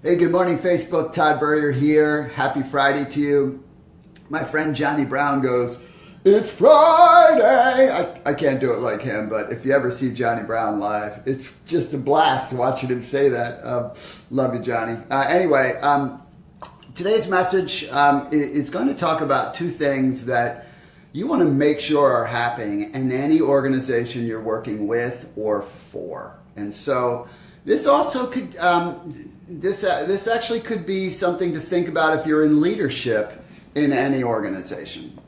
Hey, good morning, Facebook. Todd Burrier here. Happy Friday to you. My friend Johnny Brown goes, "It's Friday." I can't do it like him, but if you ever see Johnny Brown live, it's just a blast watching him say that. Love you, Johnny. Anyway, today's message is going to talk about two things that you want to make sure are happening in any organization you're working with or for. And so this also could, this actually could be something to think about if you're in leadership in any organization.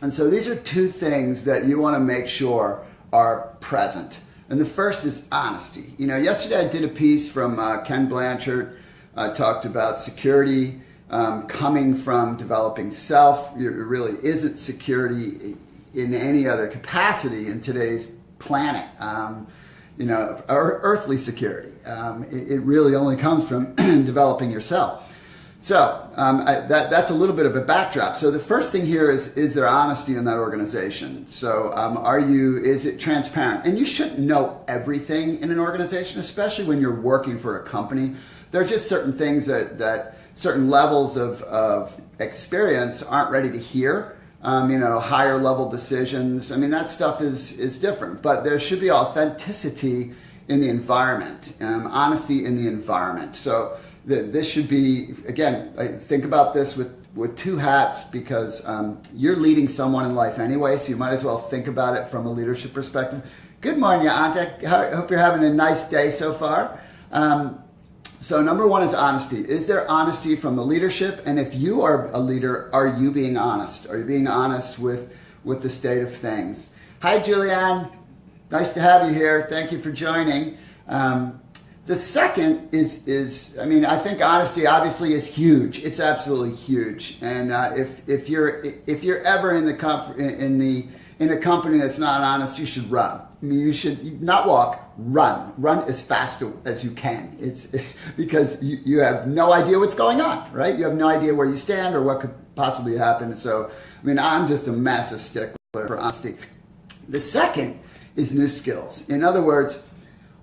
And so these are two things that you want to make sure are present. And the first is honesty. You know, yesterday I did a piece from Ken Blanchard, talked about security coming from developing self. It really isn't security in any other capacity in today's planet. Earthly security. It really only comes from developing yourself. So that's a little bit of a backdrop. So the first thing here is there honesty in that organization? So is it transparent? And you shouldn't know everything in an organization, especially when you're working for a company. There are just certain things that certain levels of experience aren't ready to hear. Higher level decisions. I mean, that stuff is different, but there should be authenticity in the environment, honesty in the environment. So this should be, again, think about this with two hats, because you're leading someone in life anyway, so you might as well think about it from a leadership perspective. Good morning, Ante. I hope you're having a nice day so far. So number one is honesty. Is there honesty from the leadership? And if you are a leader, are you being honest? Are you being honest with the state of things? Hi, Julianne. Nice to have you here. Thank you for joining. The second is I think honesty obviously is huge. It's absolutely huge. And if you're ever in a company that's not honest, you should run. I mean, you should not walk, run. Run as fast as you can. It's because you have no idea what's going on, right? You have no idea where you stand or what could possibly happen. So, I'm just a massive stickler for honesty. The second is new skills. In other words,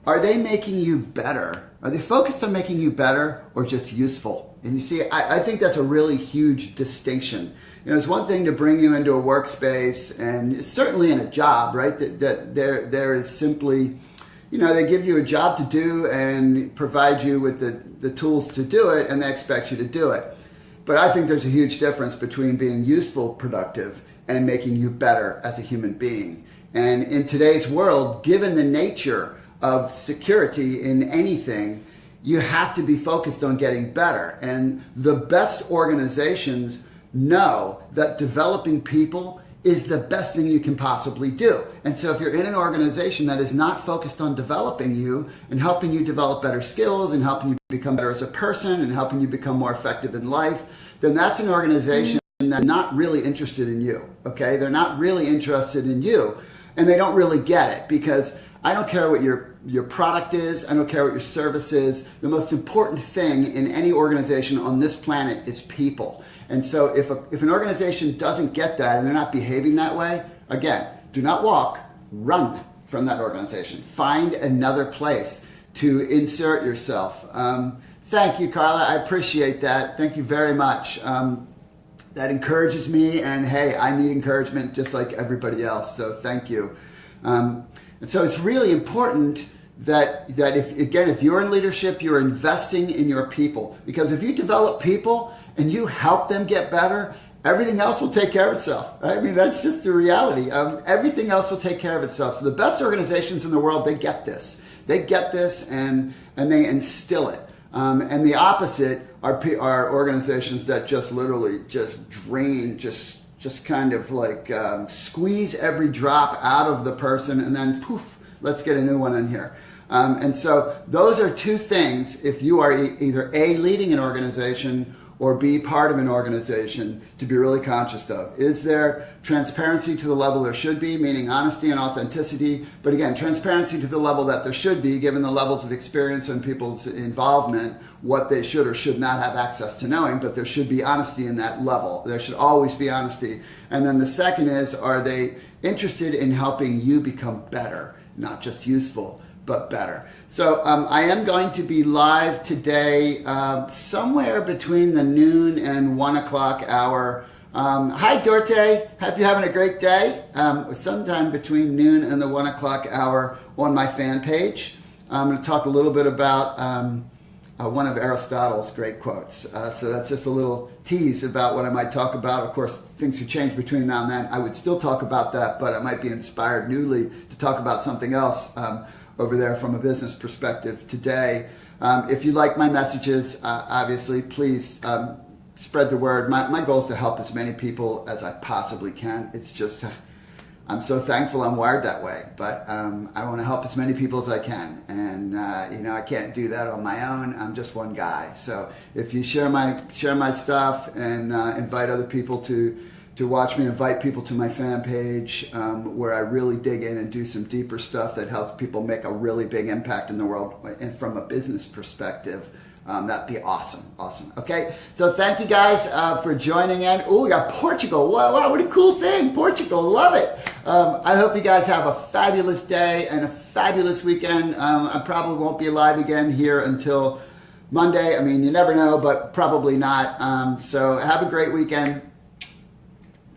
are they making you better? Are they focused on making you better or just useful? And you see, I think that's a really huge distinction. It's one thing to bring you into a workspace, and certainly in a job, right? That there is simply, they give you a job to do and provide you with the tools to do it, and they expect you to do it. But I think there's a huge difference between being useful, productive, and making you better as a human being. And in today's world, given the nature of security in anything, you have to be focused on getting better. And the best organizations know that developing people is the best thing you can possibly do. And so if you're in an organization that is not focused on developing you and helping you develop better skills and helping you become better as a person and helping you become more effective in life, then that's an organization that's not really interested in you, okay? They're not really interested in you, and they don't really get it, because I don't care what your product is. I don't care what your service is. The most important thing in any organization on this planet is people. And so if an organization doesn't get that and they're not behaving that way, again, do not walk, run from that organization. Find another place to insert yourself. Thank you, Carla. I appreciate that. Thank you very much. That encourages me, and hey, I need encouragement just like everybody else. So thank you. And so it's really important that if you're in leadership, you're investing in your people. Because if you develop people and you help them get better, everything else will take care of itself. I mean, that's just the reality. Everything else will take care of itself. So the best organizations in the world, they get this. They get this and they instill it. And the opposite are organizations that just literally just drain, just kind of like squeeze every drop out of the person, and then poof, let's get a new one in here. And so those are two things, if you are either A, leading an organization, or be part of an organization, to be really conscious of. Is there transparency to the level there should be, meaning honesty and authenticity? But again, transparency to the level that there should be, given the levels of experience and people's involvement, what they should or should not have access to knowing, but there should be honesty in that level. There should always be honesty. And then the second is, are they interested in helping you become better, not just useful? but better. So I am going to be live today somewhere between the noon and 1 o'clock hour. Hi, Dorte. Hope you're having a great day. Sometime between noon and the 1 o'clock hour on my fan page. I'm going to talk a little bit about one of Aristotle's great quotes. So that's just a little tease about what I might talk about. Of course, things could change between now and then. I would still talk about that, but I might be inspired newly to talk about something else over there from a business perspective today. If you like my messages, obviously, please spread the word. My goal is to help as many people as I possibly can. It's just, I'm so thankful I'm wired that way, but I want to help as many people as I can. And, I can't do that on my own. I'm just one guy. So if you share my stuff and invite other people to watch me, invite people to my fan page where I really dig in and do some deeper stuff that helps people make a really big impact in the world and from a business perspective. That'd be awesome. Okay, so thank you guys for joining in. Oh, we got Portugal. Wow, what a cool thing. Portugal, love it. I hope you guys have a fabulous day and a fabulous weekend. I probably won't be live again here until Monday. I mean, you never know, but probably not. So have a great weekend.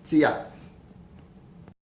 See ya.